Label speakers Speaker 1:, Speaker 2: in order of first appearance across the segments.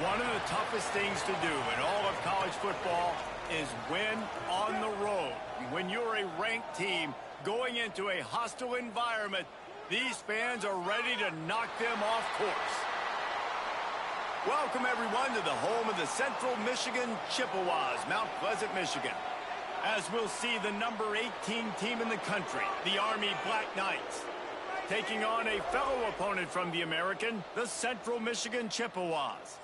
Speaker 1: One of the toughest things to do in all of college football is win on the road. When you're a ranked team going into a hostile environment, these fans are ready to knock them off course. Welcome, everyone, to the home of the Central Michigan Chippewas, Mount Pleasant, Michigan. As we'll see, the number 18 team in the country, the Army Black Knights, taking on a fellow opponent from the American, the Central Michigan Chippewas.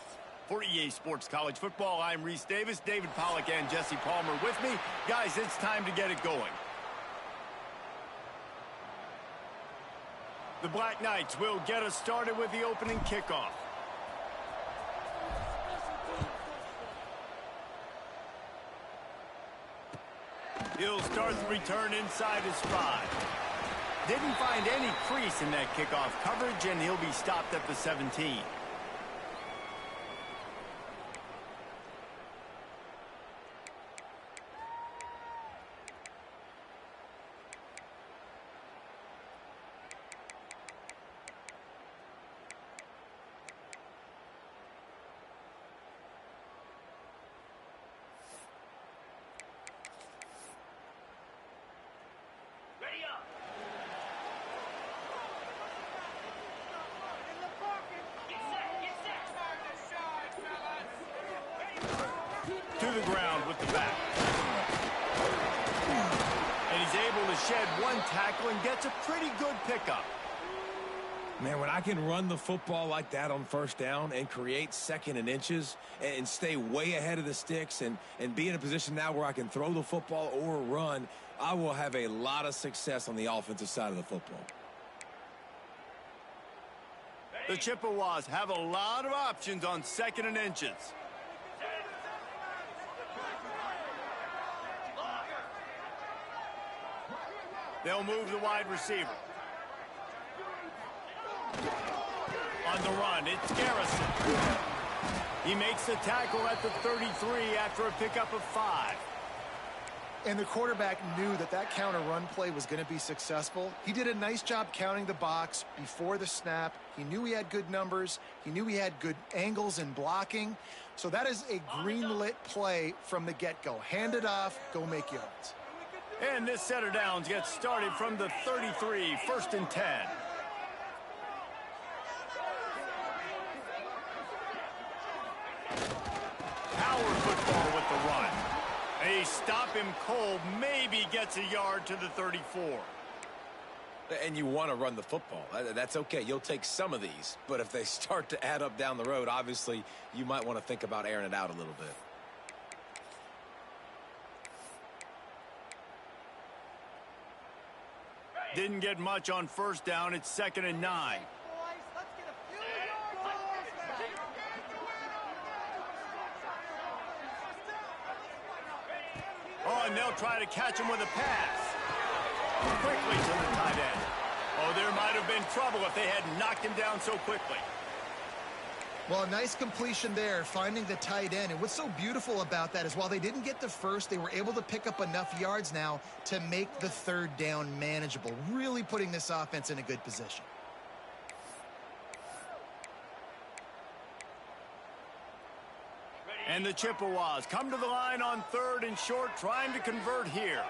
Speaker 1: For EA Sports College Football, I'm Reese Davis, David Pollack, and Jesse Palmer with me. Guys, it's time to get it going. The Black Knights will get us started with the opening kickoff. He'll start the return inside his 5. Didn't find any crease in that kickoff coverage, and he'll be stopped at the 17. To the ground with the back. And he's able to shed one tackle and gets a pretty good pickup.
Speaker 2: Man, when I can run the football like that on first down and create second and inches and stay way ahead of the sticks and be in a position now where I can throw the football or run, I will have a lot of success on the offensive side of the football.
Speaker 1: The Chippewas have a lot of options on second and inches. They'll move the wide receiver. On the run, it's Garrison. He makes the tackle at the 33 after a pickup of 5.
Speaker 3: And the quarterback knew that that counter run play was going to be successful. He did a nice job counting the box before the snap. He knew he had good numbers. He knew he had good angles and blocking. So that is a green-lit play from the get-go. Hand it off, go make yards.
Speaker 1: And this set of downs gets started from the 33, 1st and 10. Power football with the run. They stop him cold, maybe gets a yard to the 34.
Speaker 2: And you want to run the football. That's okay. You'll take some of these. But if they start to add up down the road, obviously, you might want to think about airing it out a little bit.
Speaker 1: Didn't get much on first down. It's 2nd and 9. Oh, and they'll try to catch him with a pass. Quickly to the tight end. Oh, there might have been trouble if they had knocked him down so quickly.
Speaker 3: Well, a nice completion there, finding the tight end. And what's so beautiful about that is while they didn't get the first, they were able to pick up enough yards now to make the 3rd down manageable, really putting this offense in a good position.
Speaker 1: And the Chippewas come to the line on 3rd and short, trying to convert here.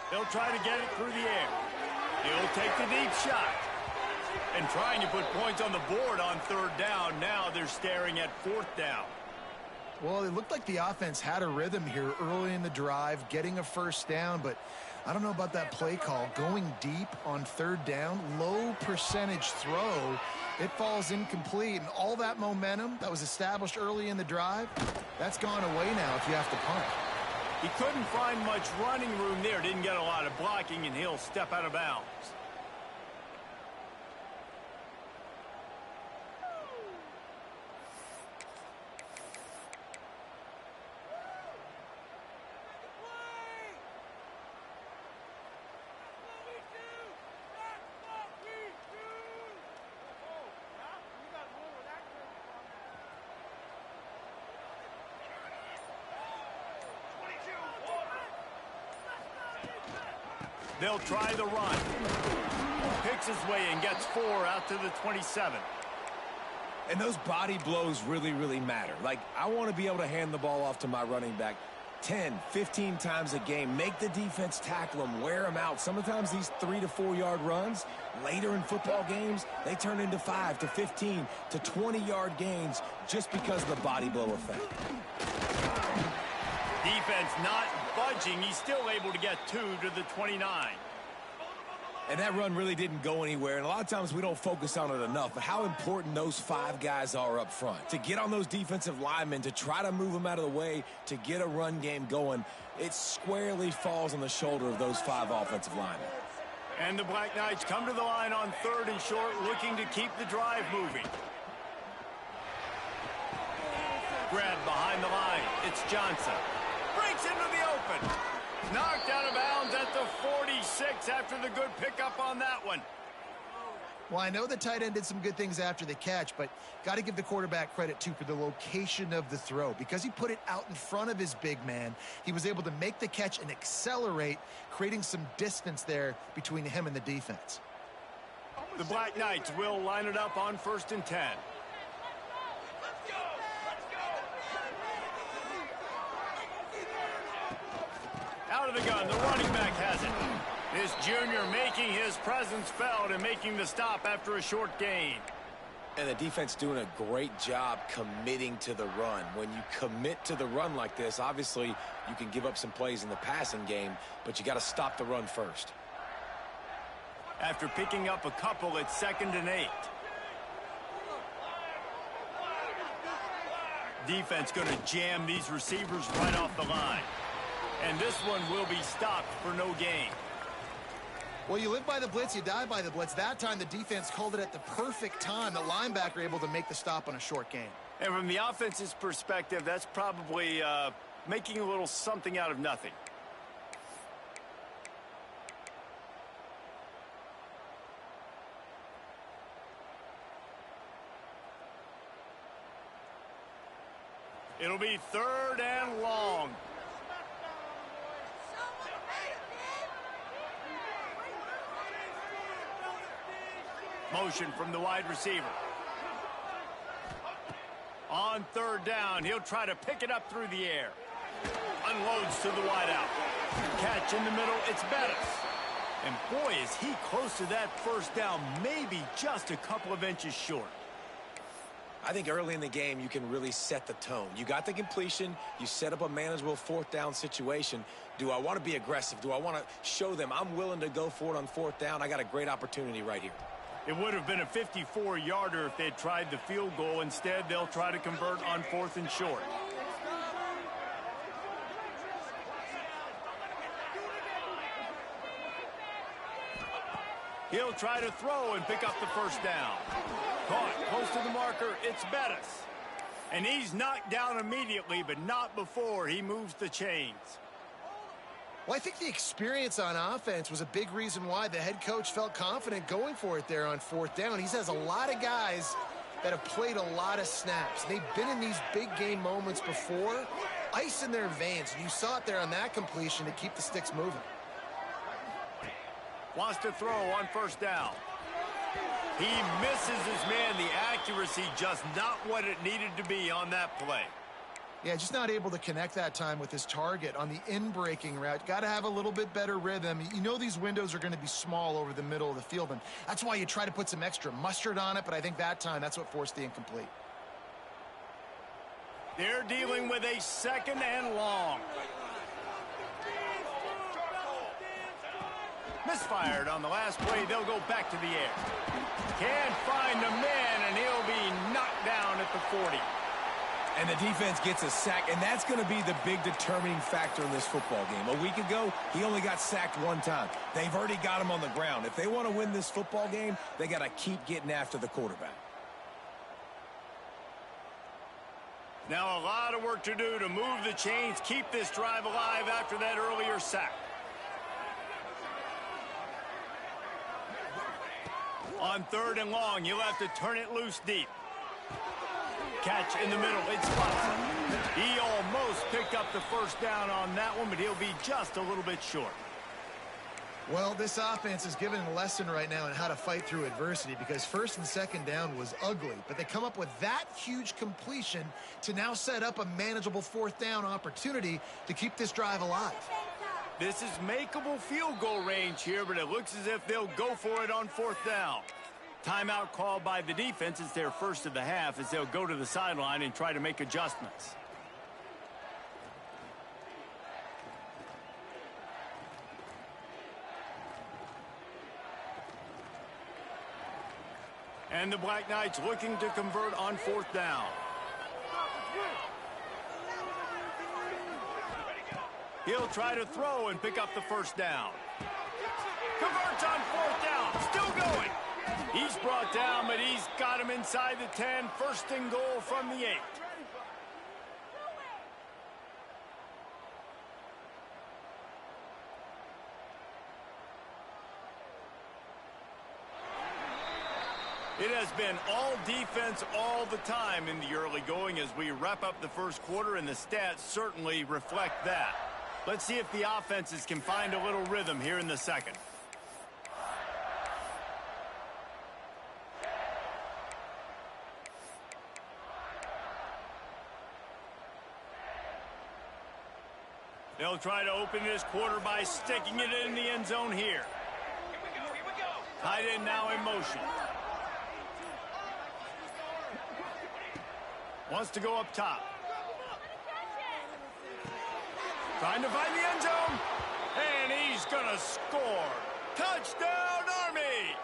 Speaker 1: They'll try to get it through the air. He'll take the deep shot. And trying to put points on the board on 3rd down. Now they're staring at 4th down.
Speaker 3: Well, it looked like the offense had a rhythm here early in the drive, getting a first down, but I don't know about that play call. Going deep on 3rd down, low percentage throw, it falls incomplete, and all that momentum that was established early in the drive, that's gone away now if you have to punt.
Speaker 1: He couldn't find much running room there, didn't get a lot of blocking, and he'll step out of bounds. They'll try the run. Picks his way and gets 4 out to the 27.
Speaker 2: And those body blows really, really matter. Like, I want to be able to hand the ball off to my running back 10, 15 times a game. Make the defense tackle them, wear them out. Sometimes these 3 to 4 yard runs, later in football games, they turn into 5 to 15 to 20 yard gains just because of the body blow effect.
Speaker 1: Defense not budging. He's still able to get 2 to the 29.
Speaker 2: And that run really didn't go anywhere. And a lot of times we don't focus on it enough. But how important those 5 guys are up front. To get on those defensive linemen, to try to move them out of the way, to get a run game going, it squarely falls on the shoulder of those 5 offensive linemen.
Speaker 1: And the Black Knights come to the line on 3rd and short, looking to keep the drive moving. Grab behind the line. It's Johnson. Breaks into the open. Knocked out of bounds at the 46 after the good pickup on that one.
Speaker 3: Well, I know the tight end did some good things after the catch, but got to give the quarterback credit, too, for the location of the throw. Because he put it out in front of his big man, he was able to make the catch and accelerate, creating some distance there between him and the defense.
Speaker 1: The Black Knights will line it up on 1st and 10. Out of the gun, the running back has it. This junior making his presence felt and making the stop after a short gain.
Speaker 2: And the defense doing a great job committing to the run. When you commit to the run like this, obviously you can give up some plays in the passing game, but you got to stop the run first.
Speaker 1: After picking up a couple, it's 2nd and 8. Defense going to jam these receivers right off the line. And this one will be stopped for no gain.
Speaker 3: Well, you live by the blitz, you die by the blitz. That time, the defense called it at the perfect time. The linebacker able to make the stop on a short gain.
Speaker 1: And from the offense's perspective, that's probably making a little something out of nothing. It'll be 3rd and long. Motion from the wide receiver. On 3rd down, he'll try to pick it up through the air. Unloads to the wideout. Catch in the middle, it's Bettis. And boy, is he close to that 1st down, maybe just a couple of inches short.
Speaker 2: I think early in the game, you can really set the tone. You got the completion. You set up a manageable 4th down situation. Do I want to be aggressive? Do I want to show them I'm willing to go for it on 4th down? I got a great opportunity right here.
Speaker 1: It would have been a 54-yarder if they'd tried the field goal. Instead, they'll try to convert on 4th and short. He'll try to throw and pick up the 1st down. Caught close to the marker, it's Bettis. And he's knocked down immediately, but not before he moves the chains.
Speaker 3: Well, I think the experience on offense was a big reason why the head coach felt confident going for it there on 4th down. He has a lot of guys that have played a lot of snaps. They've been in these big game moments before, ice in their veins. And you saw it there on that completion to keep the sticks moving.
Speaker 1: Wants to throw on 1st down. He misses his man. The accuracy just not what it needed to be on that play.
Speaker 3: Yeah, just not able to connect that time with his target on the in-breaking route. Got to have a little bit better rhythm. You know these windows are going to be small over the middle of the field, and that's why you try to put some extra mustard on it, but I think that time that's what forced the incomplete.
Speaker 1: They're dealing with a 2nd and long. Misfired on the last play. They'll go back to the air. Can't find the man, and he'll be knocked down at the 40.
Speaker 2: And the defense gets a sack, and that's going to be the big determining factor in this football game. A week ago, he only got sacked 1 time. They've already got him on the ground. If they want to win this football game, they got to keep getting after the quarterback.
Speaker 1: Now a lot of work to do to move the chains, keep this drive alive after that earlier sack. On 3rd and long, you'll have to turn it loose deep. Catch in the middle, it's Watson. He almost picked up the 1st down on that one, but he'll be just a little bit short.
Speaker 3: Well, this offense is given a lesson right now on how to fight through adversity, because first and second down was ugly, but they come up with that huge completion to now set up a manageable fourth down opportunity to keep this drive alive.
Speaker 1: This is makeable field goal range here, but it looks as if they'll go for it on fourth down. Timeout called by the defense. It's their first of the half as they'll go to the sideline and try to make adjustments. And the Black Knights looking to convert on fourth down. He'll try to throw and pick up the first down. Converts on fourth down. Still going. He's brought down, but he's got him inside the 10. First and goal from the 8. It has been all defense all the time in the early going as we wrap up the first quarter, and the stats certainly reflect that. Let's see if the offenses can find a little rhythm here in the second. They'll try to open this quarter by sticking it in the end zone here. Here we go. Tight end now in motion. Wants to go up top. Trying to find the end zone. And he's going to score. Touchdown, Army!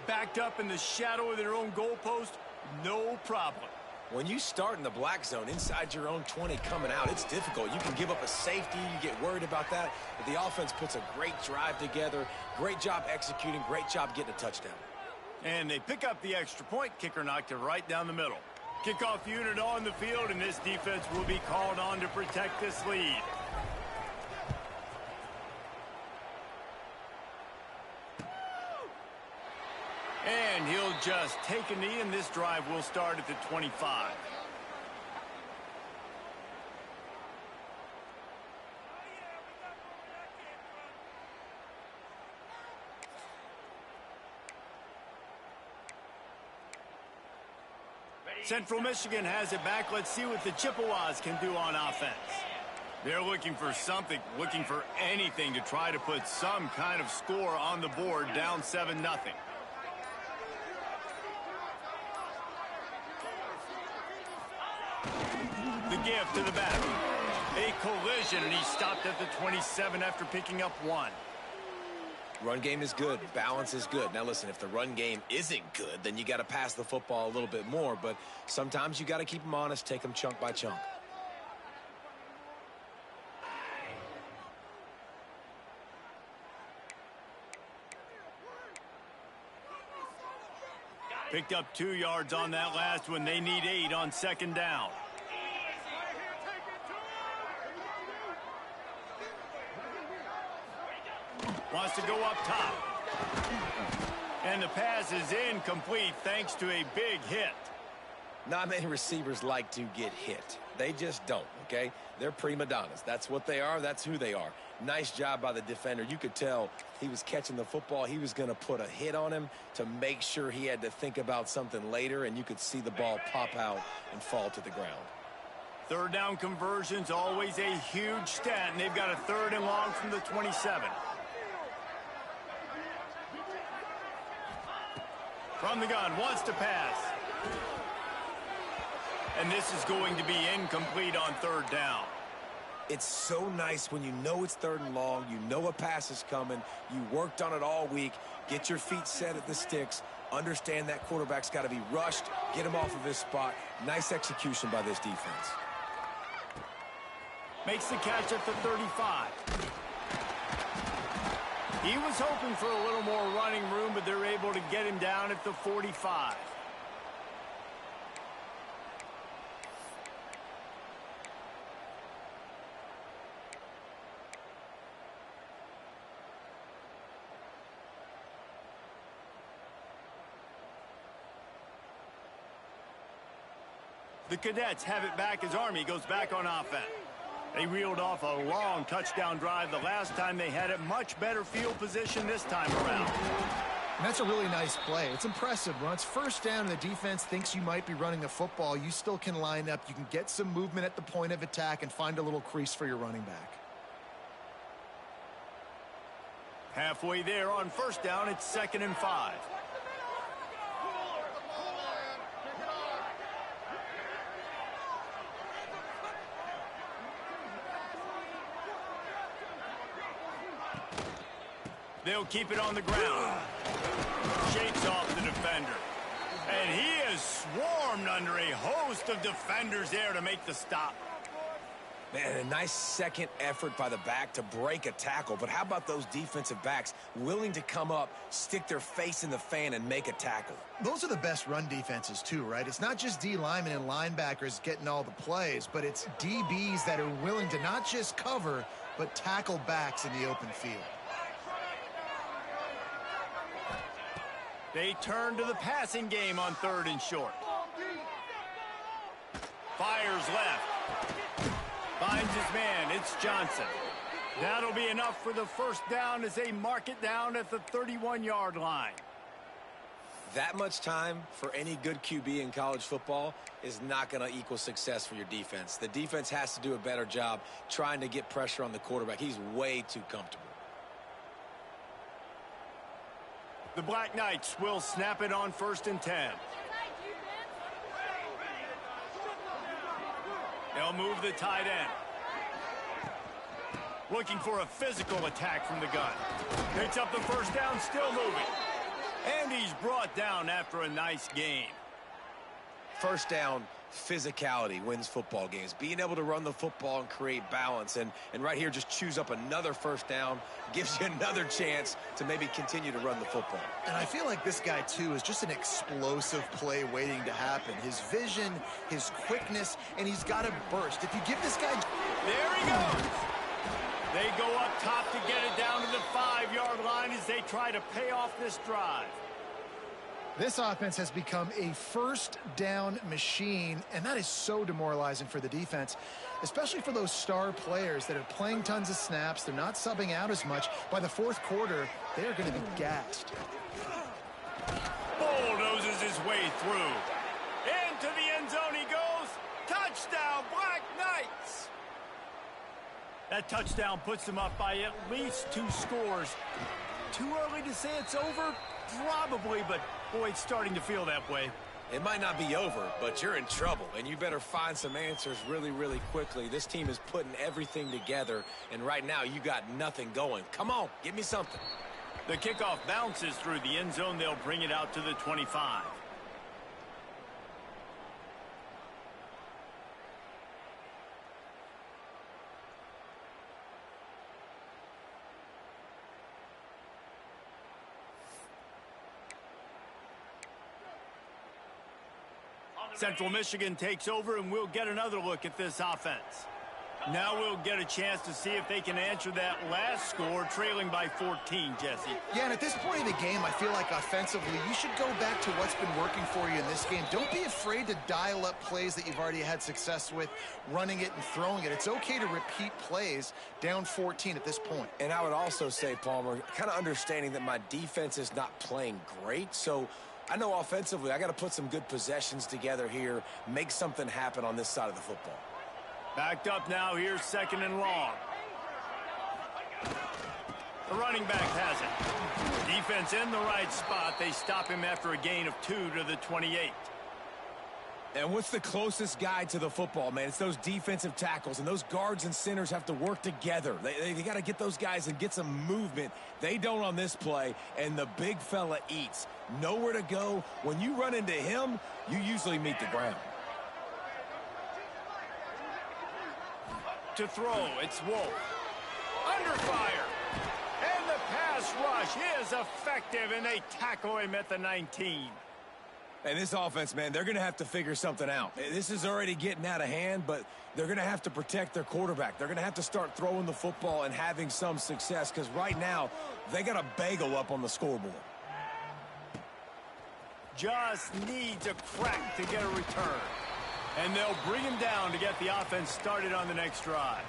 Speaker 1: Backed up in the shadow of their own goalpost, no problem.
Speaker 2: When you start in the black zone inside your own 20 coming out, it's difficult. You can give up a safety. You get worried about that. But the offense puts a great drive together. Great job executing. Great job getting a touchdown.
Speaker 1: And they pick up the extra point. Kicker knocked it right down the middle. Kickoff unit on the field, and this defense will be called on to protect this lead. And he'll just take a knee, and this drive will start at the 25. Central Michigan has it back. Let's see what the Chippewas can do on offense. They're looking for something, looking for anything to try to put some kind of score on the board, down 7-0. The give to the back. A collision, and he stopped at the 27 after picking up 1.
Speaker 2: Run game is good. Balance is good. Now, listen, if the run game isn't good, then you got to pass the football a little bit more. But sometimes you got to keep them honest, take them chunk by chunk.
Speaker 1: Picked up 2 yards on that last one. They need 8 on second down. Wants to go up top. And the pass is incomplete thanks to a big hit.
Speaker 2: Not many receivers like to get hit. They just don't, okay? They're prima donnas. That's what they are. That's who they are. Nice job by the defender. You could tell he was catching the football. He was going to put a hit on him to make sure he had to think about something later, and you could see the ball pop out and fall to the ground.
Speaker 1: Third down conversions, always a huge stat, and they've got a 3rd and long from the 27. From the gun, wants to pass. And this is going to be incomplete on 3rd down.
Speaker 2: It's so nice when you know it's 3rd and long, you know a pass is coming, you worked on it all week, get your feet set at the sticks, understand that quarterback's got to be rushed, get him off of his spot. Nice execution by this defense.
Speaker 1: Makes the catch at the 35. He was hoping for a little more running room, but they're able to get him down at the 45. The Cadets have it back as Army goes back on offense. They reeled off a long touchdown drive the last time they had it. Much better field position this time around.
Speaker 3: And that's a really nice play. It's impressive. When it's first down and the defense thinks you might be running a football, you still can line up. You can get some movement at the point of attack and find a little crease for your running back.
Speaker 1: Halfway there on first down, it's 2nd and 5. They'll keep it on the ground. Shakes off the defender. And he is swarmed under a host of defenders there to make the stop.
Speaker 2: Man, a nice second effort by the back to break a tackle. But how about those defensive backs willing to come up, stick their face in the fan, and make a tackle?
Speaker 3: Those are the best run defenses, too, right? It's not just D linemen and linebackers getting all the plays, but it's DBs that are willing to not just cover, but tackle backs in the open field.
Speaker 1: They turn to the passing game on 3rd and short. Fires left. Finds his man. It's Johnson. That'll be enough for the first down as they mark it down at the 31-yard line.
Speaker 2: That much time for any good QB in college football is not going to equal success for your defense. The defense has to do a better job trying to get pressure on the quarterback. He's way too comfortable.
Speaker 1: The Black Knights will snap it on 1st and 10. They'll move the tight end. Looking for a physical attack from the gun. Picks up the first down, still moving. And he's brought down after a nice gain.
Speaker 2: First down, physicality wins football games. Being able to run the football and create balance. And right here, just choose up another first down. Gives you another chance to maybe continue to run the football.
Speaker 3: And I feel like this guy, too, is just an explosive play waiting to happen. His vision, his quickness, and he's got to burst. If you give this guy...
Speaker 1: There he goes. They go up top to get it down to the 5-yard line as they try to pay off this drive.
Speaker 3: This offense has become a first down machine, and that is so demoralizing for the defense, especially for those star players that are playing tons of snaps. They're not subbing out as much. By the 4th quarter, they're going to be gassed.
Speaker 1: Bulldozes his way through. Into the end zone he goes. Touchdown, Black Knights. That touchdown puts them up by at least 2 scores. Too early to say it's over? Probably, but boy, it's starting to feel that way.
Speaker 2: It might not be over, but you're in trouble, and you better find some answers really, really quickly. This team is putting everything together, and right now you got nothing going. Come on, give me something.
Speaker 1: The kickoff bounces through the end zone. They'll bring it out to the 25. Central Michigan takes over, and we'll get another look at this offense. Now we'll get a chance to see if they can answer that last score, trailing by 14, Jesse.
Speaker 3: Yeah, and at this point in the game, I feel like offensively, you should go back to what's been working for you in this game. Don't be afraid to dial up plays that you've already had success with, running it and throwing it. It's okay to repeat plays down 14 at this point.
Speaker 2: And I would also say, Palmer, kind of understanding that my defense is not playing great, so I know offensively I got to put some good possessions together here, make something happen on this side of the football.
Speaker 1: Backed up now, here's 2nd and long. The running back has it. Defense in the right spot. They stop him after a gain of 2 to the 28.
Speaker 2: And what's the closest guy to the football, man? It's those defensive tackles, and those guards and centers have to work together. They got to get those guys and get some movement. They don't on this play, and the big fella eats. Nowhere to go. When you run into him, you usually meet the ground.
Speaker 1: To throw, it's Wolf. Under fire. And the pass rush is effective, and they tackle him at the 19.
Speaker 2: And this offense, man, they're going to have to figure something out. This is already getting out of hand, but they're going to have to protect their quarterback. They're going to have to start throwing the football and having some success, because right now they got a bagel up on the scoreboard.
Speaker 1: Just needs a crack to get a return. And they'll bring him down to get the offense started on the next drive.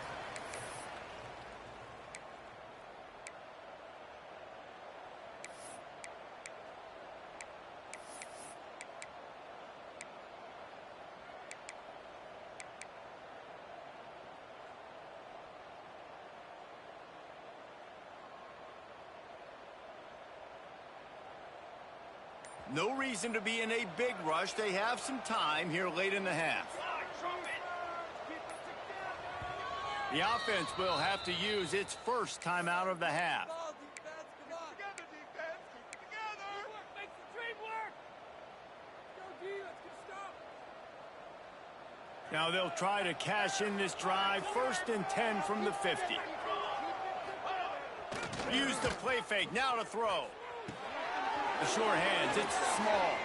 Speaker 1: No reason to be in a big rush. They have some time here late in the half. The offense will have to use its first timeout of the half. Now they'll try to cash in this drive. 1st and 10 from the 50. Use the play fake. Now to throw. The short hands, it's small.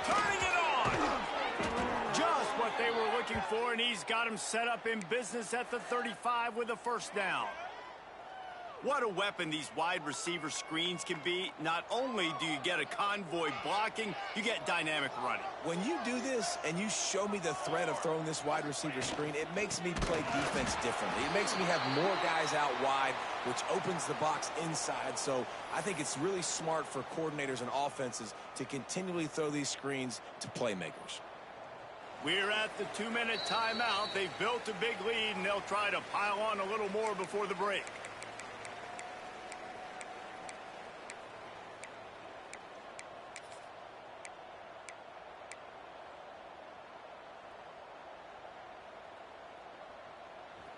Speaker 1: Turning it on! Just what they were looking for, and he's got him set up in business at the 35 with a first down. What a weapon these wide receiver screens can be. Not only do you get a convoy blocking, you get dynamic running.
Speaker 2: When you do this and you show me the threat of throwing this wide receiver screen, it makes me play defense differently. It makes me have more guys out wide, which opens the box inside. So I think it's really smart for coordinators and offenses to continually throw these screens to playmakers.
Speaker 1: We're at the 2-minute timeout. They've built a big lead, and they'll try to pile on a little more before the break.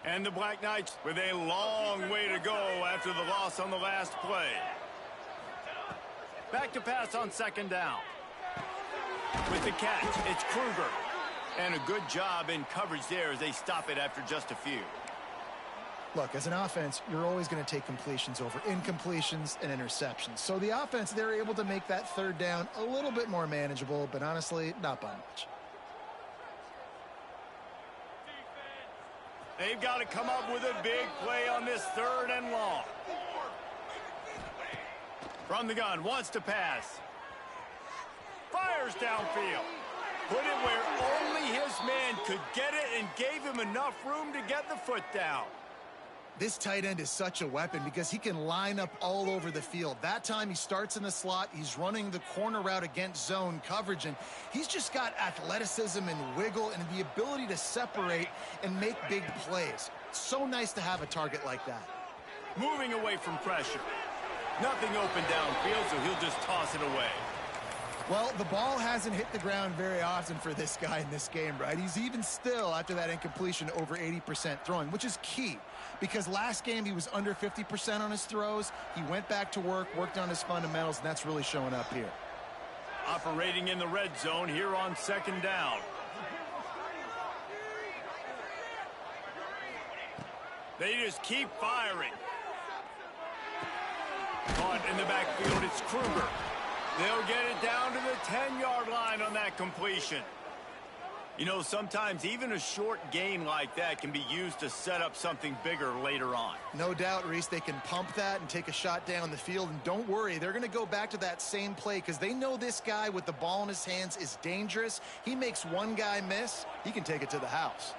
Speaker 1: And the Black Knights with a long way to go after the loss on the last play. Back to pass on 2nd down. With the catch, it's Kruger. And a good job in coverage there as they stop it after just a few.
Speaker 3: Look, as an offense, you're always going to take completions over incompletions and interceptions. So the offense, they're able to make that 3rd down a little bit more manageable, but honestly, not by much.
Speaker 1: They've got to come up with a big play on this 3rd and long. From the gun, wants to pass. Fires downfield. Put it where only his man could get it and gave him enough room to get the foot down.
Speaker 3: This tight end is such a weapon because he can line up all over the field. That time he starts in the slot. He's running the corner route against zone coverage, and he's just got athleticism and wiggle and the ability to separate and make big plays. So nice to have a target like that.
Speaker 1: Moving away from pressure. Nothing open downfield, so he'll just toss it away.
Speaker 3: Well, the ball hasn't hit the ground very often for this guy in this game, right? He's even still, after that incompletion, over 80% throwing, which is key. Because last game, he was under 50% on his throws. He went back to work, worked on his fundamentals, and that's really showing up here.
Speaker 1: Operating in the red zone here on 2nd down. They just keep firing. Caught in the backfield, it's Kruger. They'll get it down to the 10-yard line on that completion. You know, sometimes even a short gain like that can be used to set up something bigger later on.
Speaker 3: No doubt, Reese, they can pump that and take a shot down the field. And don't worry, they're going to go back to that same play because they know this guy with the ball in his hands is dangerous. He makes one guy miss, he can take it to the house.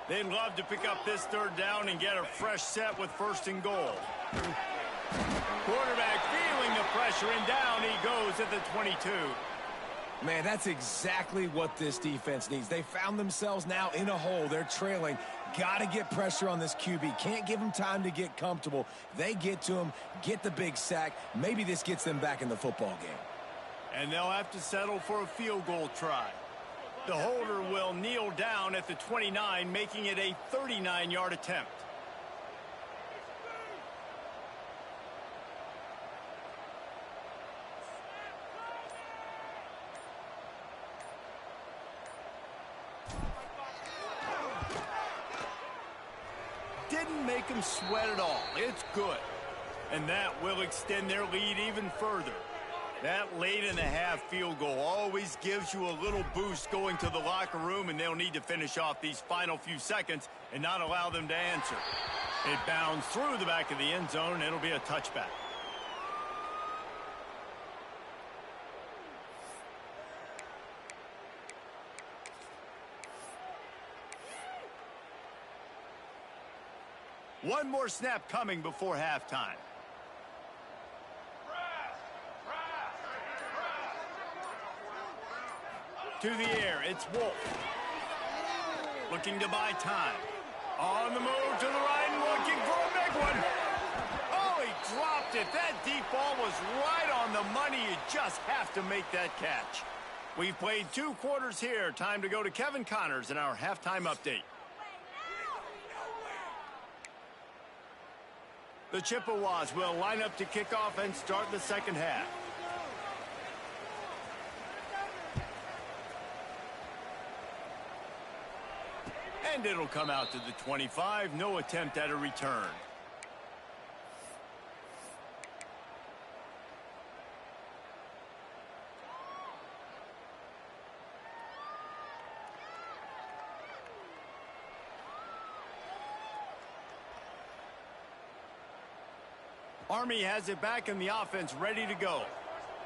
Speaker 1: They'd love to pick up this 3rd down and get a fresh set with 1st and goal. Quarterback feeling the pressure, and down he goes at the 22.
Speaker 2: Man, that's exactly what this defense needs. They found themselves now in a hole. They're trailing. Got to get pressure on this QB. Can't give him time to get comfortable. They get to him, get the big sack. Maybe this gets them back in the football game.
Speaker 1: And they'll have to settle for a field goal try. The holder will kneel down at the 29, making it a 39-yard attempt. Didn't make them sweat at all. It's good. And that will extend their lead even further. That late in the half field goal always gives you a little boost going to the locker room, and they'll need to finish off these final few seconds and not allow them to answer. It bounds through the back of the end zone, and it'll be a touchback. One more snap coming before halftime. To the air, it's Wolf. Looking to buy time. On the move to the right and looking for a big one. Oh, he dropped it. That deep ball was right on the money. You just have to make that catch. We've played 2 quarters here. Time to go to Kevin Connors in our halftime update. The Chippewas will line up to kick off and start the second half. And it'll come out to the 25. No attempt at a return. Army has it back in the offense ready to go.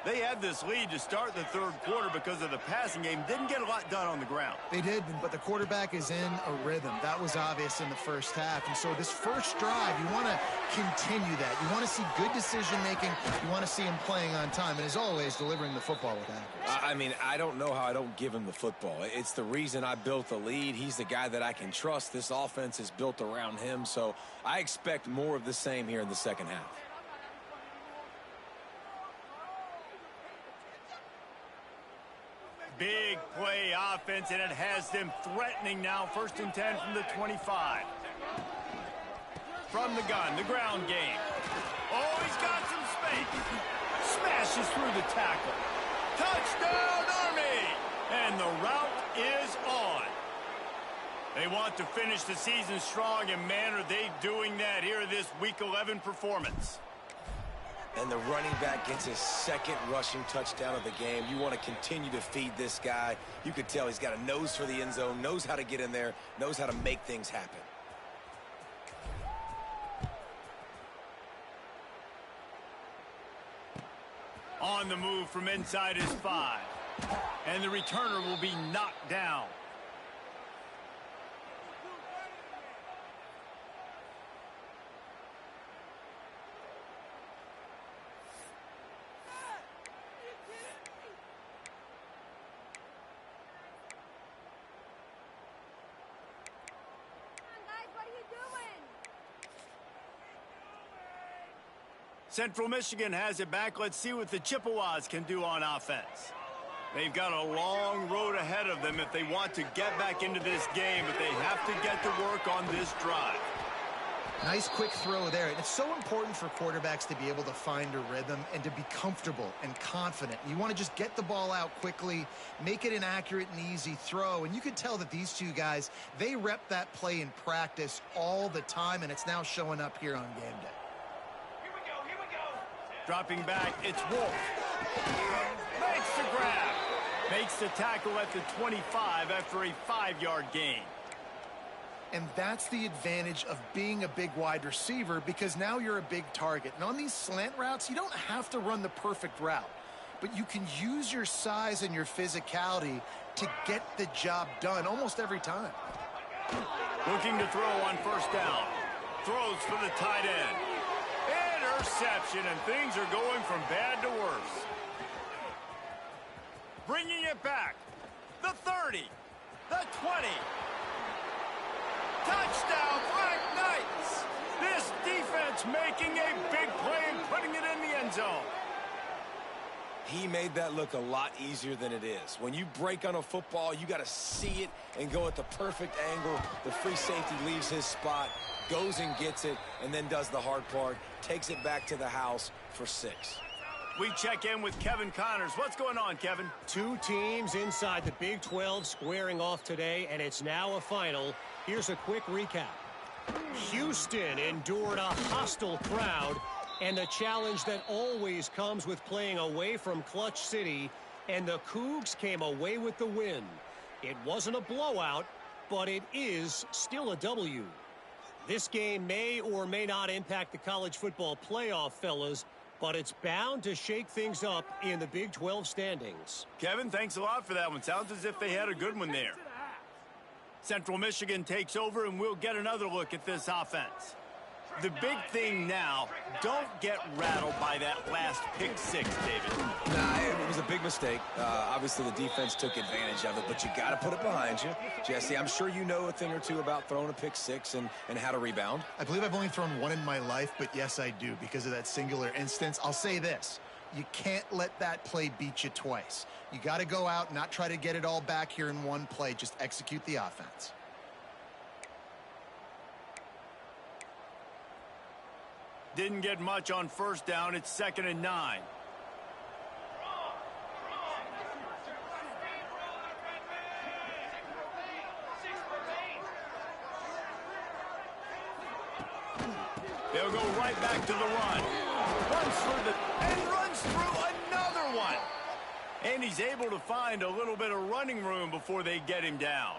Speaker 1: They had this lead to start the third quarter because of the passing game. Didn't get a lot done on the ground.
Speaker 3: They did, but the quarterback is in a rhythm. That was obvious in the first half. And so this first drive, you want to continue that. You want to see good decision-making. You want to see him playing on time. And as always, delivering the football with accuracy.
Speaker 2: I mean, I don't know how I don't give him the football. It's the reason I built the lead. He's the guy that I can trust. This offense is built around him. So I expect more of the same here in the second half.
Speaker 1: Big play offense, and it has them threatening now. 1st and 10 from the 25. From the gun, the ground game. Oh, he's got some space. Smashes through the tackle. Touchdown, Army! And the route is on. They want to finish the season strong, and man, are they doing that here this Week 11 performance.
Speaker 2: And the running back gets his 2nd rushing touchdown of the game. You want to continue to feed this guy. You could tell he's got a nose for the end zone, knows how to get in there, knows how to make things happen.
Speaker 1: On the move from inside his 5. And the returner will be knocked down. Central Michigan has it back. Let's see what the Chippewas can do on offense. They've got a long road ahead of them if they want to get back into this game, but they have to get to work on this drive.
Speaker 3: Nice quick throw there. And it's so important for quarterbacks to be able to find a rhythm and to be comfortable and confident. You want to just get the ball out quickly, make it an accurate and easy throw. And you can tell that these two guys, they rep that play in practice all the time, and it's now showing up here on game day.
Speaker 1: Dropping back, it's Wolf. Makes the grab. Makes the tackle at the 25 after a 5-yard gain.
Speaker 3: And that's the advantage of being a big wide receiver, because now you're a big target. And on these slant routes, you don't have to run the perfect route, but you can use your size and your physicality to get the job done almost every time.
Speaker 1: Looking to throw on 1st down. Throws for the tight end. Interception, and things are going from bad to worse. Bringing it back. The 30. The 20. Touchdown, Black Knights! This defense making a big play and putting it in the end zone.
Speaker 2: He made that look a lot easier than it is. When you break on a football, you got to see it and go at the perfect angle. The free safety leaves his spot, goes and gets it, and then does the hard part, takes it back to the house for 6.
Speaker 1: We check in with Kevin Connors. What's going on, Kevin?
Speaker 4: 2 teams inside the Big 12 squaring off today, and it's now a final. Here's a quick recap. Houston endured a hostile crowd and the challenge that always comes with playing away from Clutch City, and the Cougs came away with the win. It wasn't a blowout, but it is still a W. This game may or may not impact the college football playoff, fellas, but it's bound to shake things up in the Big 12 standings.
Speaker 1: Kevin, thanks a lot for that one. Sounds as if they had a good one there. Central Michigan takes over, and we'll get another look at this offense. The big thing now, don't get rattled by that last pick six, David.
Speaker 2: Nah, it was a big mistake. Obviously, the defense took advantage of it, but you got to put it behind you. Jesse, I'm sure you know a thing or two about throwing a pick six and how to rebound.
Speaker 3: I believe I've only thrown one in my life, but yes, I do because of that singular instance. I'll say this. You can't let that play beat you twice. You got to go out and not try to get it all back here in one play. Just execute the offense.
Speaker 1: Didn't get much on first down. It's 2nd and 9. They'll go right back to the run. Runs through another one. And he's able to find a little bit of running room before they get him down.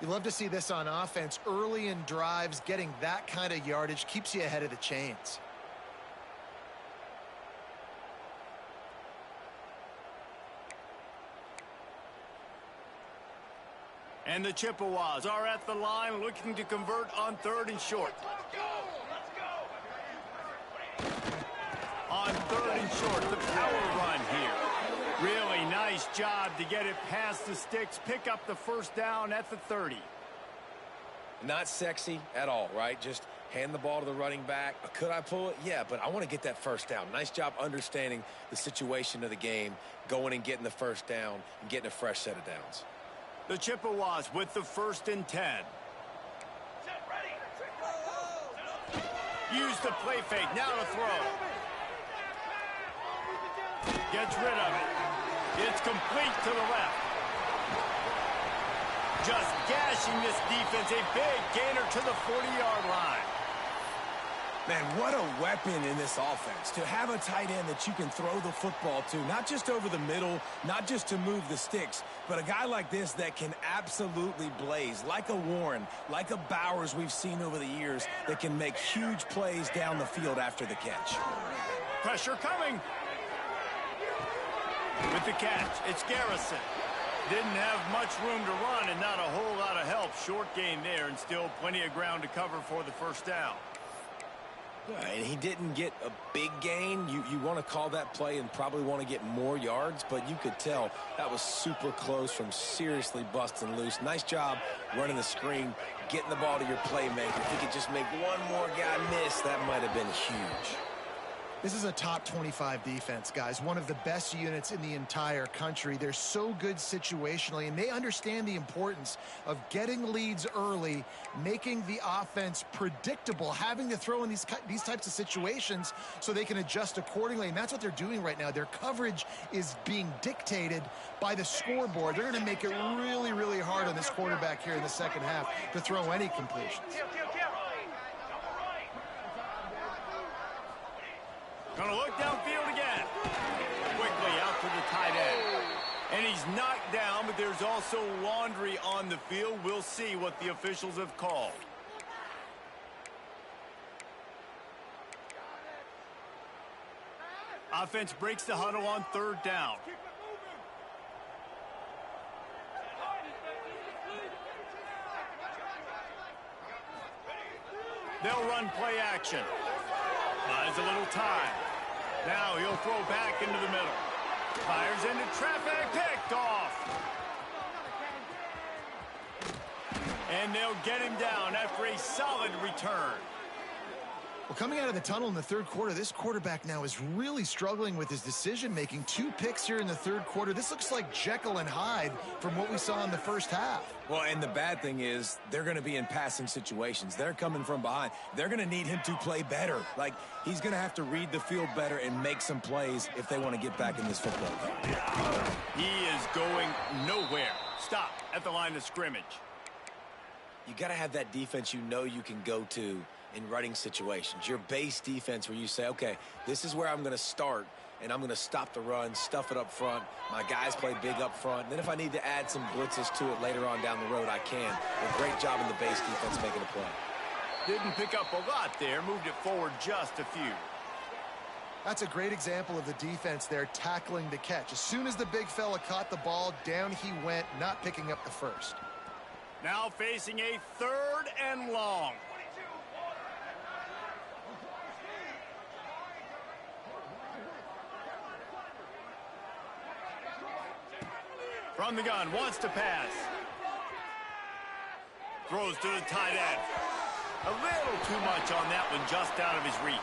Speaker 3: You love to see this on offense. Early in drives, getting that kind of yardage keeps you ahead of the chains.
Speaker 1: And the Chippewas are at the line looking to convert on 3rd and short. On 3rd and short, the power run here. Really nice job to get it past the sticks, pick up the first down at the 30.
Speaker 2: Not sexy at all, right? Just hand the ball to the running back. Could I pull it? Yeah, but I want to get that first down. Nice job understanding the situation of the game, going and getting the first down and getting a fresh set of downs.
Speaker 1: The Chippewas with the 1st and 10. Use the play fake, now to throw. Gets rid of it. It's complete to the left. Just gashing this defense. A big gainer to the 40-yard line.
Speaker 2: Man, what a weapon in this offense. To have a tight end that you can throw the football to, not just over the middle, not just to move the sticks, but a guy like this that can absolutely blaze, like a Warren, like a Bowers we've seen over the years, that can make huge plays down the field after the catch.
Speaker 1: Pressure coming. With the catch, it's Garrison. Didn't have much room to run and not a whole lot of help. Short gain there and still plenty of ground to cover for the first down.
Speaker 2: And he didn't get a big gain. You want to call that play and probably want to get more yards, but you could tell that was super close from seriously busting loose. Nice job running the screen, getting the ball to your playmaker. If he could just make one more guy miss, that might have been huge.
Speaker 3: This is a top 25 defense, guys. One of the best units in the entire country. They're so good situationally, and they understand the importance of getting leads early, making the offense predictable, having to throw in these types of situations so they can adjust accordingly. And that's what they're doing right now. Their coverage is being dictated by the scoreboard. They're going to make it really, really hard on this quarterback here in the second half to throw any completions.
Speaker 1: Gonna look downfield again. Quickly out to the tight end. And he's knocked down, but there's also laundry on the field. We'll see what the officials have called. Offense breaks the huddle on 3rd down. They'll run play action. Buys a little time. Now he'll throw back into the middle. Fires into traffic, picked off. And they'll get him down after a solid return.
Speaker 3: Well, coming out of the tunnel in the 3rd quarter, this quarterback now is really struggling with his decision-making. 2 picks here in the 3rd quarter. This looks like Jekyll and Hyde from what we saw in the first half.
Speaker 2: Well, and the bad thing is they're going to be in passing situations. They're coming from behind. They're going to need him to play better. Like, he's going to have to read the field better and make some plays if they want to get back in this football game.
Speaker 1: He is going nowhere. Stop at the line of scrimmage.
Speaker 2: You got to have that defense you know you can go to in running situations. Your base defense where you say, okay, this is where I'm going to start, and I'm going to stop the run, stuff it up front. My guys play big up front. And then if I need to add some blitzes to it later on down the road, I can. A great job in the base defense making a play.
Speaker 1: Didn't pick up a lot there. Moved it forward just a few.
Speaker 3: That's a great example of the defense there tackling the catch. As soon as the big fella caught the ball, down he went, not picking up the first.
Speaker 1: Now facing a 3rd and long. From the gun, wants to pass. Throws to the tight end. A little too much on that one, just out of his reach.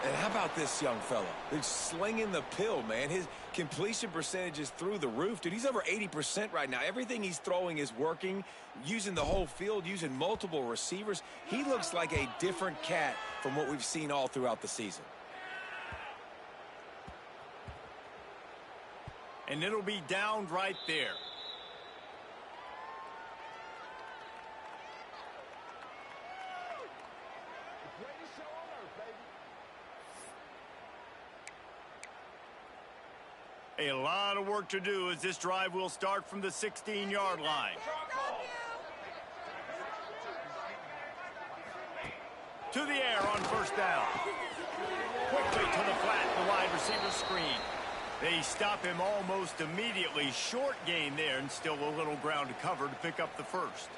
Speaker 2: And how about this young fella? He's slinging the pill, man. His completion percentage is through the roof. Dude, he's over 80% right now. Everything he's throwing is working, using the whole field, using multiple receivers. He looks like a different cat from what we've seen all throughout the season.
Speaker 1: And it'll be down right there. A lot of work to do as this drive will start from the 16-yard line. To the air on first down. Quickly to the flat, the wide receiver screen. They stop him almost immediately. Short gain there, and still a little ground to cover to pick up the first.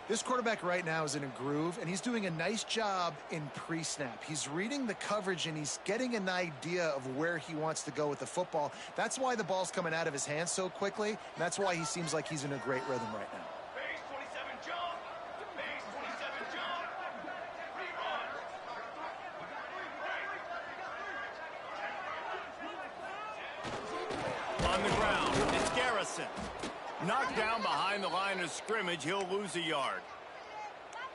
Speaker 3: This quarterback right now is in a groove, and he's doing a nice job in pre-snap. He's reading the coverage, and he's getting an idea of where he wants to go with the football. That's why the ball's coming out of his hands so quickly, and that's why he seems like he's in a great rhythm right now.
Speaker 1: Base 27 jump. Base 27 jump. Rerun. On the ground, it's Garrison. Knocked down behind the line of scrimmage, he'll lose a yard.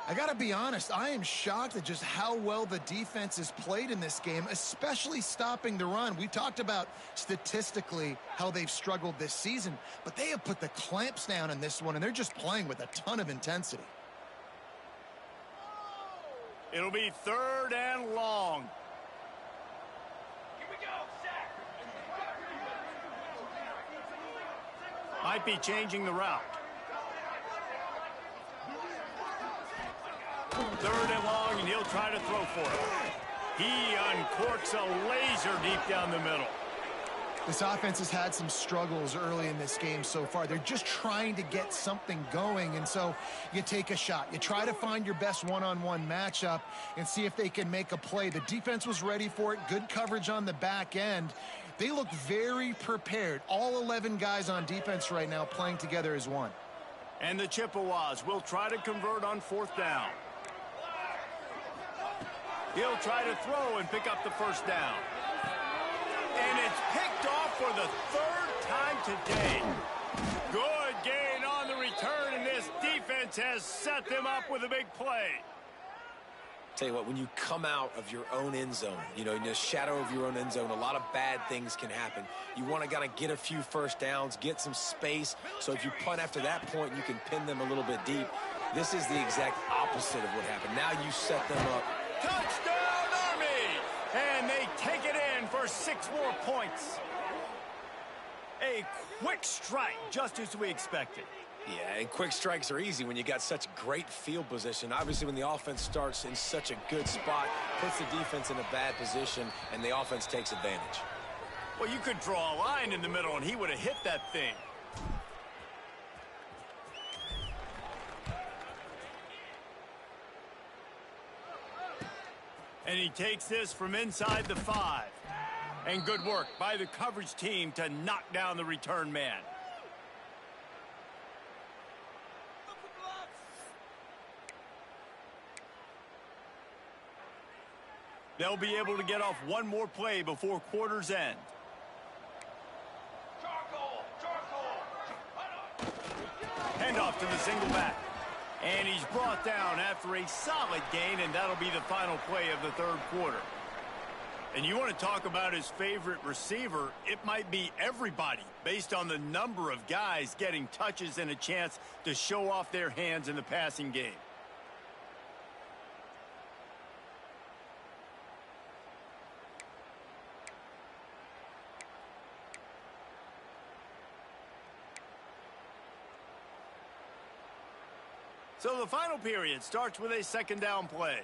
Speaker 3: I got to be honest, I am shocked at just how well the defense has played in this game, especially stopping the run. We talked about statistically how they've struggled this season, but they have put the clamps down in this one, and they're just playing with a ton of intensity.
Speaker 1: It'll be 3rd and long. Might be changing the route. 3rd and long, and he'll try to throw for it. He uncorks a laser deep down the middle.
Speaker 3: This offense has had some struggles early in this game so far. They're just trying to get something going, and so you take a shot. You try to find your best one-on-one matchup and see if they can make a play. The defense was ready for it. Good coverage on the back end. They look very prepared. All 11 guys on defense right now playing together as one.
Speaker 1: And the Chippewas will try to convert on 4th down. He'll try to throw and pick up the first down. And it's picked off for the 3rd time today. Good gain on the return, and this defense has set them up with a big play.
Speaker 2: Tell you what, when you come out of your own end zone, you know, in the shadow of your own end zone, a lot of bad things can happen. You want to kind of get a few first downs, get some space, so if you punt after that point, you can pin them a little bit deep. This is the exact opposite of what happened. Now you set them up.
Speaker 1: Touchdown, Army! And they take it in for 6 more points. A quick strike, just as we expected.
Speaker 2: Yeah, and quick strikes are easy when you got such great field position. Obviously, when the offense starts in such a good spot, puts the defense in a bad position, and the offense takes advantage.
Speaker 1: Well, you could draw a line in the middle, and he would have hit that thing. And he takes this from inside the 5. And good work by the coverage team to knock down the return man. They'll be able to get off one more play before quarter's end. Handoff to the single back. And he's brought down after a solid gain, and that'll be the final play of the 3rd quarter. And you want to talk about his favorite receiver, it might be everybody, based on the number of guys getting touches and a chance to show off their hands in the passing game. So the final period starts with a 2nd down play.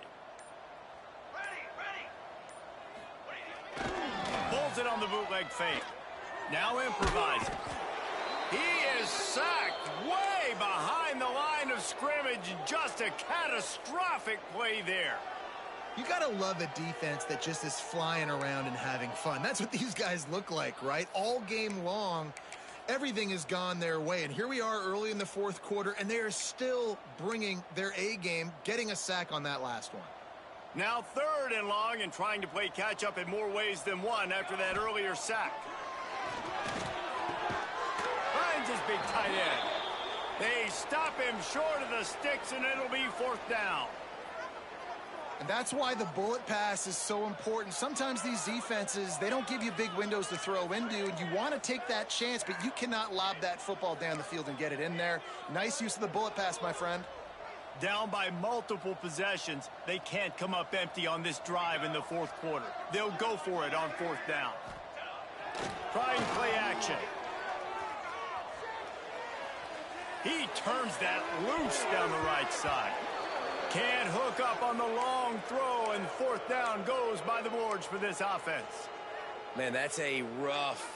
Speaker 1: Pulls it on the bootleg fake. Now improvising. He is sacked way behind the line of scrimmage. Just a catastrophic play there.
Speaker 3: You got to love a defense that just is flying around and having fun. That's what these guys look like, right? All game long. Everything has gone their way, and here we are early in the fourth quarter, and they are still bringing their A game, getting a sack on that last one.
Speaker 1: Now 3rd and long and trying to play catch-up in more ways than one after that earlier sack. Finds his big tight end. They stop him short of the sticks, and it'll be 4th down.
Speaker 3: And that's why the bullet pass is so important. Sometimes these defenses, they don't give you big windows to throw into, and you want to take that chance, but you cannot lob that football down the field and get it in there. Nice use of the bullet pass, my friend.
Speaker 1: Down by multiple possessions, they can't come up empty on this drive in the 4th quarter. They'll go for it on 4th down. Trying play action. He turns that loose down the right side. Can't hook up on the long throw, and 4th down goes by the boards for this offense.
Speaker 2: Man, that's a rough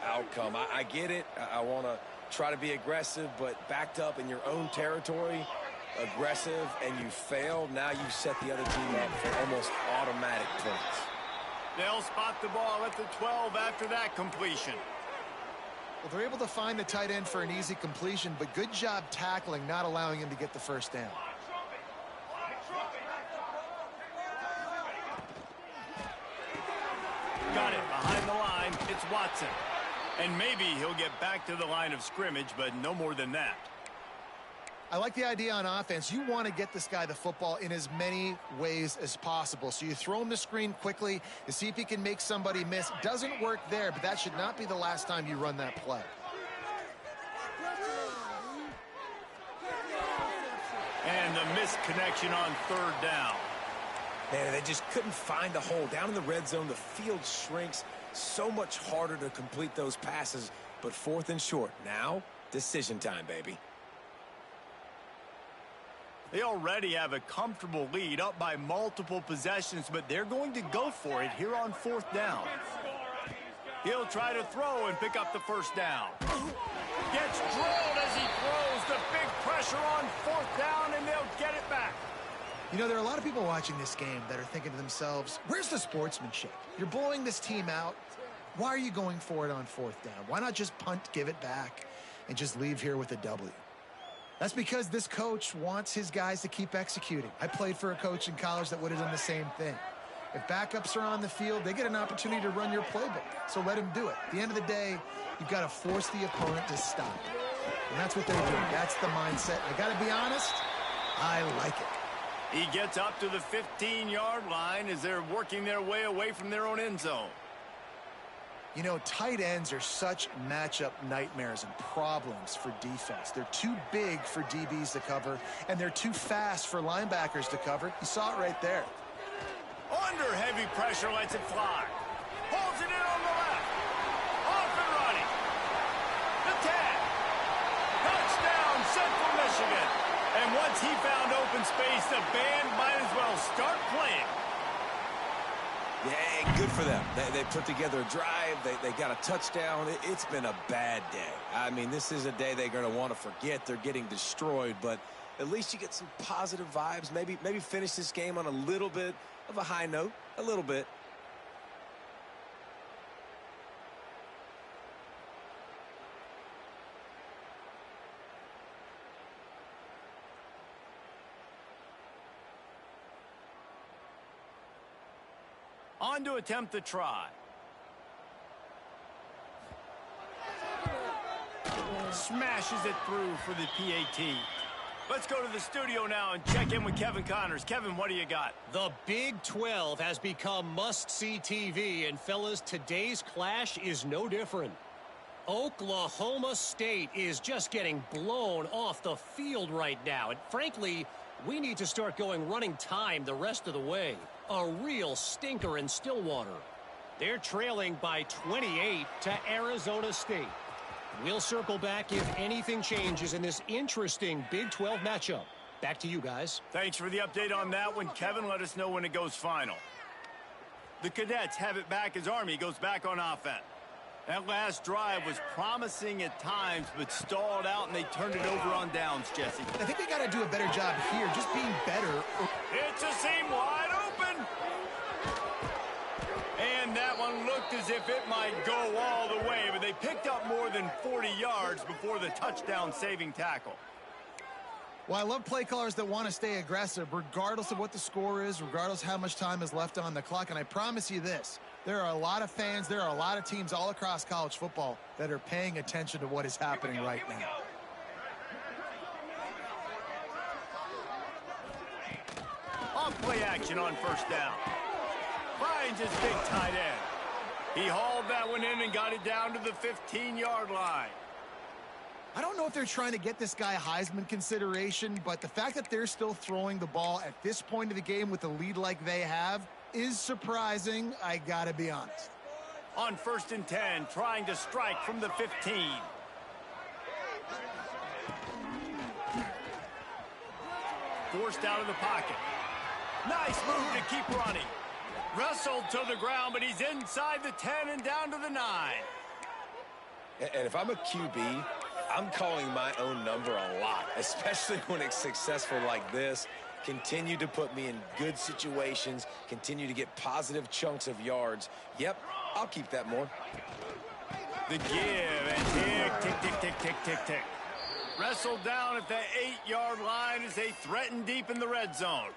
Speaker 2: outcome. I get it. I want to try to be aggressive, but backed up in your own territory, aggressive, and you fail. Now you set the other team up for almost automatic points.
Speaker 1: They'll spot the ball at the 12 after that completion.
Speaker 3: Well, they're able to find the tight end for an easy completion, but good job tackling, not allowing him to get the 1st down.
Speaker 1: Got it behind the line. It's Watson. And maybe he'll get back to the line of scrimmage, but no more than that.
Speaker 3: I like the idea on offense. You want to get this guy the football in as many ways as possible. So you throw him the screen quickly to see if he can make somebody miss. Doesn't work there, but that should not be the last time you run that play.
Speaker 1: And the missed connection on 3rd down.
Speaker 2: Man, they just couldn't find the hole. Down in the red zone, the field shrinks. So much harder to complete those passes, but 4th and short. Now, decision time, baby.
Speaker 1: They already have a comfortable lead, up by multiple possessions, but they're going to go for it here on 4th down. He'll try to throw and pick up the 1st down. Gets drilled as he throws. The big pressure on 4th down, and they'll get it back.
Speaker 3: You know, there are a lot of people watching this game that are thinking to themselves, where's the sportsmanship? You're blowing this team out. Why are you going for it on 4th down? Why not just punt, give it back, and just leave here with a W? That's because this coach wants his guys to keep executing. I played for a coach in college that would have done the same thing. If backups are on the field, they get an opportunity to run your playbook. So let him do it. At the end of the day, you've got to force the opponent to stop. And that's what they're doing. That's the mindset. I got to be honest, I like it.
Speaker 1: He gets up to the 15-yard line as they're working their way away from their own end zone.
Speaker 3: You know, tight ends are such matchup nightmares and problems for defense. They're too big for DBs to cover, and they're too fast for linebackers to cover. You saw it right there.
Speaker 1: Under heavy pressure, lets it fly. Pulls it in on the left. Off and running. The 10. Touchdown, Central Michigan. And once he found open space, the band might as well start playing.
Speaker 2: Yeah, good for them. They put together a drive. They got a touchdown. It's been a bad day. I mean, this is a day they're going to want to forget. They're getting destroyed, but at least you get some positive vibes. Maybe finish this game on a little bit of a high note. A little bit.
Speaker 1: On to attempt the try. Smashes it through for the PAT. Let's go to the studio now and check in with Kevin Connors. Kevin, what do you got?
Speaker 4: The Big 12 has become must-see TV, and fellas, today's clash is no different. Oklahoma State is just getting blown off the field right now, and frankly, we need to start going running time the rest of the way. A real stinker in Stillwater. They're trailing by 28 to Arizona State. We'll circle back if anything changes in this interesting Big 12 matchup. Back to you guys.
Speaker 1: Thanks for the update on that one, Kevin. Let us know when it goes final. The Cadets have it back as Army goes back on offense. That last drive was promising at times, but stalled out, and they turned it over on downs, Jesse.
Speaker 3: I think they got to do a better job here, just being better.
Speaker 1: It's a seam wide open. And that one looked as if it might go all the way, but they they picked up more than 40 yards before the touchdown-saving tackle.
Speaker 3: Well, I love play callers that want to stay aggressive, regardless of what the score is, regardless how much time is left on the clock. And I promise you this, there are a lot of fans, there are a lot of teams all across college football that are paying attention to what is happening right now.
Speaker 1: Off-play action on first down. Finds his big tight end. He hauled that one in and got it down to the 15-yard line.
Speaker 3: I don't know if they're trying to get this guy Heisman consideration, but the fact that they're still throwing the ball at this point of the game with a lead like they have is surprising, I gotta be honest.
Speaker 1: On 1st and 10, trying to strike from the 15. Forced out of the pocket. Nice move to keep running. Wrestled to the ground, but he's inside the 10 and down to the 9.
Speaker 2: And if I'm a QB, I'm calling my own number a lot, especially when it's successful like this. Continue to put me in good situations, continue to get positive chunks of yards. Yep, I'll keep that more.
Speaker 1: The give and tick, tick, tick, tick, tick, tick, tick. Wrestled down at the 8-yard line as they threaten deep in the red zone.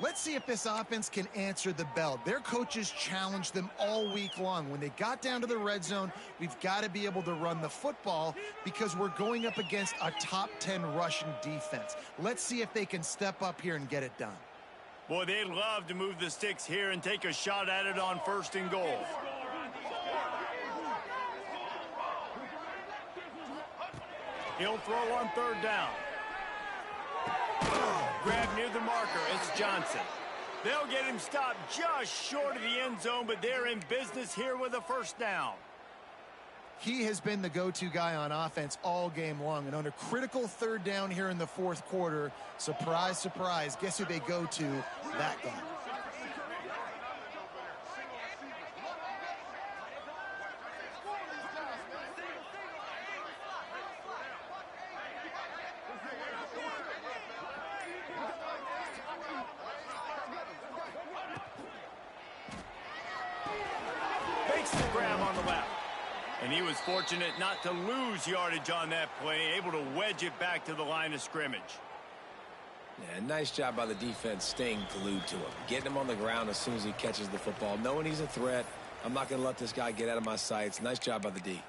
Speaker 3: Let's see if this offense can answer the bell. Their coaches challenged them all week long. When they got down to the red zone, we've got to be able to run the football because we're going up against a top 10 rushing defense. Let's see if they can step up here and get it done.
Speaker 1: Boy, they'd love to move the sticks here and take a shot at it on 1st and goal. He'll throw on 3rd down. Grab near the marker. It's Johnson. They'll get him stopped just short of the end zone, but they're in business here with a 1st down.
Speaker 3: He has been the go-to guy on offense all game long, and on a critical 3rd down here in the 4th quarter, surprise, surprise, guess who they go to? That guy.
Speaker 1: The grab on the left. And he was fortunate not to lose yardage on that play, able to wedge it back to the line of scrimmage.
Speaker 2: Yeah, nice job by the defense staying glued to him. Getting him on the ground as soon as he catches the football. Knowing he's a threat, I'm not going to let this guy get out of my sights. Nice job by the D.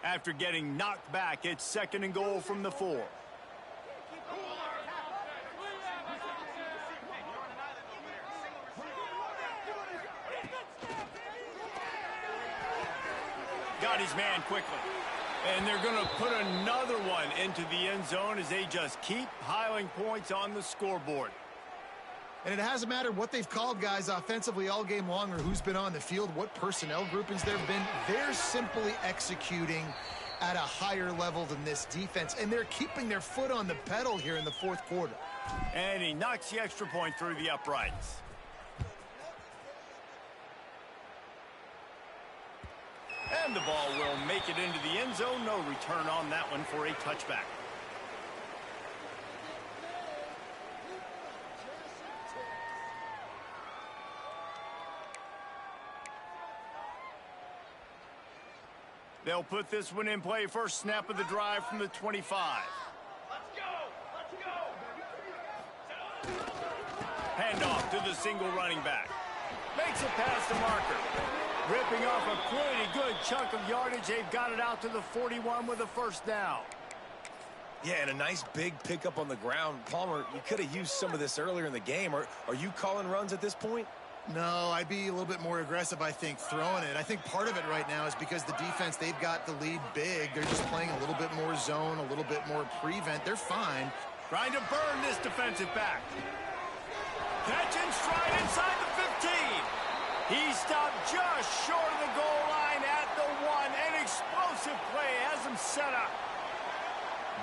Speaker 1: After getting knocked back, it's 2nd and goal from the 4. Got his man quickly. And they're going to put another one into the end zone as they just keep piling points on the scoreboard.
Speaker 3: And it hasn't mattered what they've called guys offensively all game long or who's been on the field, what personnel groupings there have been. They're simply executing at a higher level than this defense, and they're keeping their foot on the pedal here in the 4th quarter.
Speaker 1: And he knocks the extra point through the uprights. And the ball will make it into the end zone. No return on that one for a touchback. They'll put this one in play. First snap of the drive from the 25. Handoff to the single running back. Makes it past the marker. Ripping off a pretty good chunk of yardage. They've got it out to the 41 with a 1st down.
Speaker 2: Yeah, and a nice big pickup on the ground. Palmer, you could have used some of this earlier in the game. Are you calling runs at this point?
Speaker 3: No, I'd be a little bit more aggressive, I think, throwing it. I think part of it right now is because the defense, they've got the lead big. They're just playing a little bit more zone, a little bit more prevent. They're fine.
Speaker 1: Trying to burn this defensive back. Catch and stride inside the 15. He stopped just short of the goal line at the 1. An explosive play has him set up.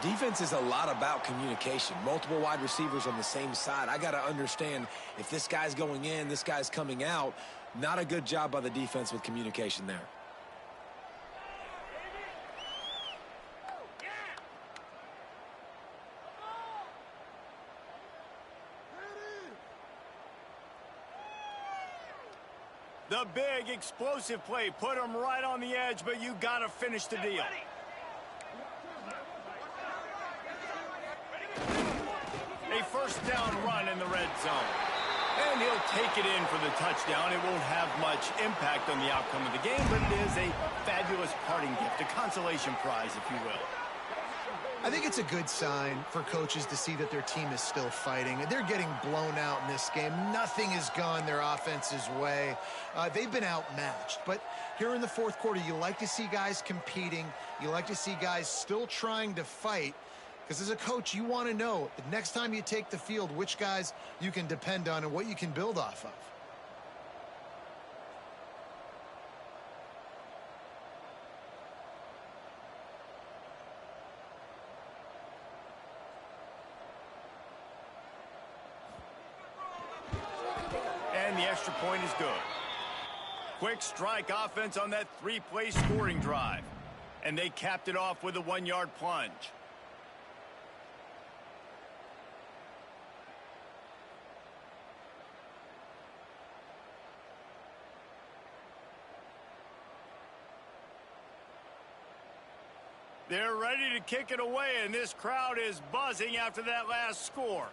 Speaker 2: Defense is a lot about communication. Multiple wide receivers on the same side. I got to understand if this guy's going in, this guy's coming out. Not a good job by the defense with communication there.
Speaker 1: The big explosive play put him right on the edge, but you got to finish the deal. A first down run in the red zone. And he'll take it in for the touchdown. It won't have much impact on the outcome of the game, but it is a fabulous parting gift, a consolation prize, if you will.
Speaker 3: I think it's a good sign for coaches to see that their team is still fighting. They're getting blown out in this game. Nothing has gone their offense's way. They've been outmatched. But here in the fourth quarter, you like to see guys competing. You like to see guys still trying to fight. Because as a coach, you want to know the next time you take the field, which guys you can depend on and what you can build off of.
Speaker 1: And the extra point is good. Quick strike offense on that three-play scoring drive. And they capped it off with a 1-yard plunge. They're ready to kick it away, and this crowd is buzzing after that last score.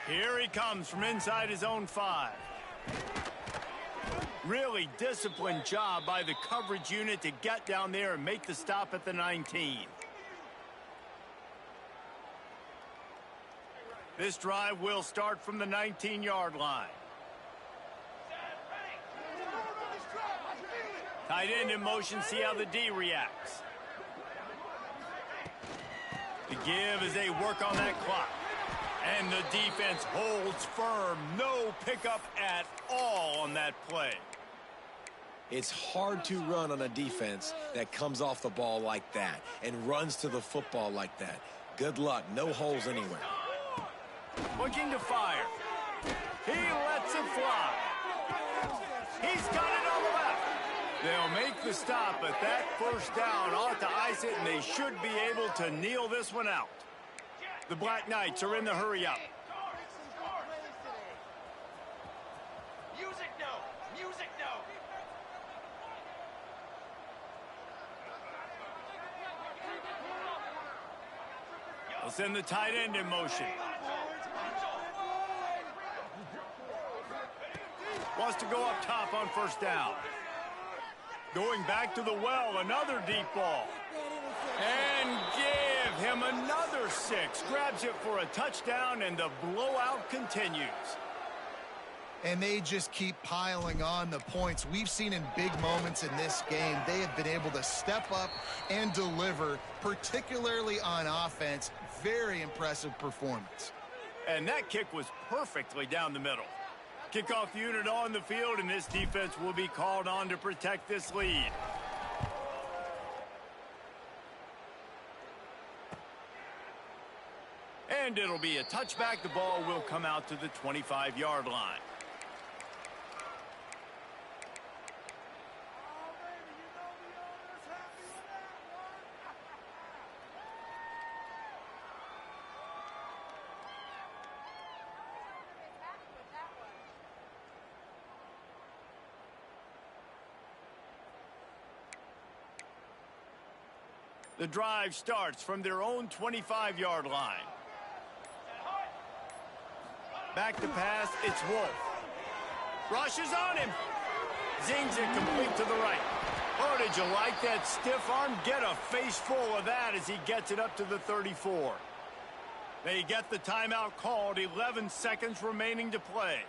Speaker 1: Here he comes from inside his own 5. Really disciplined job by the coverage unit to get down there and make the stop at the 19. This drive will start from the 19-yard line. Tight end in motion, see how the D reacts. The give as they work on that clock. And the defense holds firm. No pickup at all on that play.
Speaker 2: It's hard to run on a defense that comes off the ball like that and runs to the football like that. Good luck. No holes anywhere.
Speaker 1: Looking to fire. He lets it fly. He's got it on the left. They'll make the stop, but that first down ought to ice it, and they should be able to kneel this one out. The Black Knights are in the hurry-up.
Speaker 5: Music no! Music no!
Speaker 1: They'll send the tight end in motion. Wants to go up top on first down. Going back to the well, another deep ball. And give him another 6. Grabs it for a touchdown, and the blowout continues.
Speaker 3: And they just keep piling on the points. We've seen in big moments in this game, they have been able to step up and deliver, particularly on offense. Very impressive performance.
Speaker 1: And that kick was perfectly down the middle. Kickoff unit on the field, and this defense will be called on to protect this lead. And it'll be a touchback. The ball will come out to the 25-yard line. The drive starts from their own 25-yard line. Back to pass, it's Wolf. Rushes on him. Zings it complete to the right. Oh, did you like that stiff arm? Get a face full of that as he gets it up to the 34. They get the timeout called, 11 seconds remaining to play.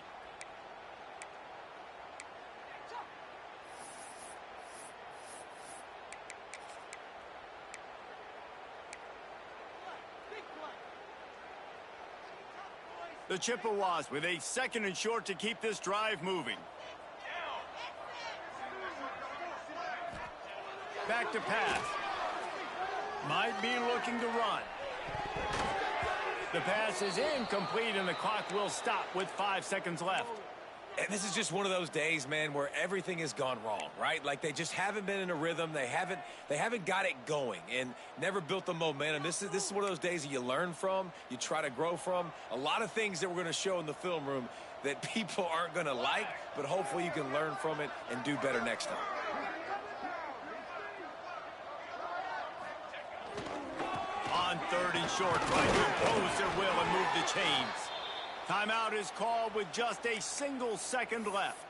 Speaker 1: The Chippewas with a 2nd and short to keep this drive moving. Back to pass. Might be looking to run. The pass is incomplete, and the clock will stop with 5 seconds left.
Speaker 2: And this is just one of those days, man, where everything has gone wrong, right? Like they just haven't been in a rhythm. They haven't got it going and never built the momentum. This is one of those days that you learn from, you try to grow from. A lot of things that we're going to show in the film room that people aren't going to like, but hopefully you can learn from it and do better next time.
Speaker 1: On 3rd and short, trying to impose their will and move the chains. Timeout is called with just a single second left.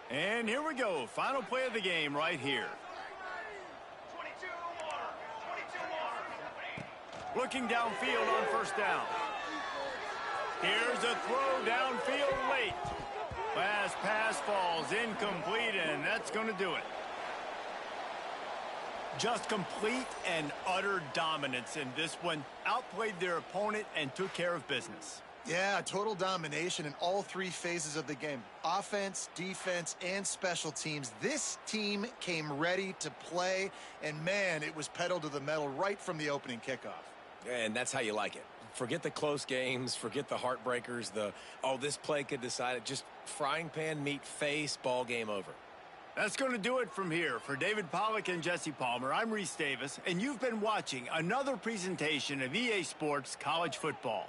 Speaker 1: And here we go. Final play of the game right here. 22 more. Looking downfield on 1st down. Here's a throw downfield late. Last pass falls incomplete, and that's going to do it. Just complete and utter dominance in this one. Outplayed their opponent and took care of business.
Speaker 3: Yeah, total domination in all 3 phases of the game. Offense, defense, and special teams. This team came ready to play, and man, it was pedal to the metal right from the opening kickoff.
Speaker 2: And that's how you like it. Forget the close games, forget the heartbreakers, this play could decide it. Just frying pan meet face, ball game over.
Speaker 1: That's going to do it from here. For David Pollack and Jesse Palmer, I'm Reese Davis, and you've been watching another presentation of EA Sports College Football.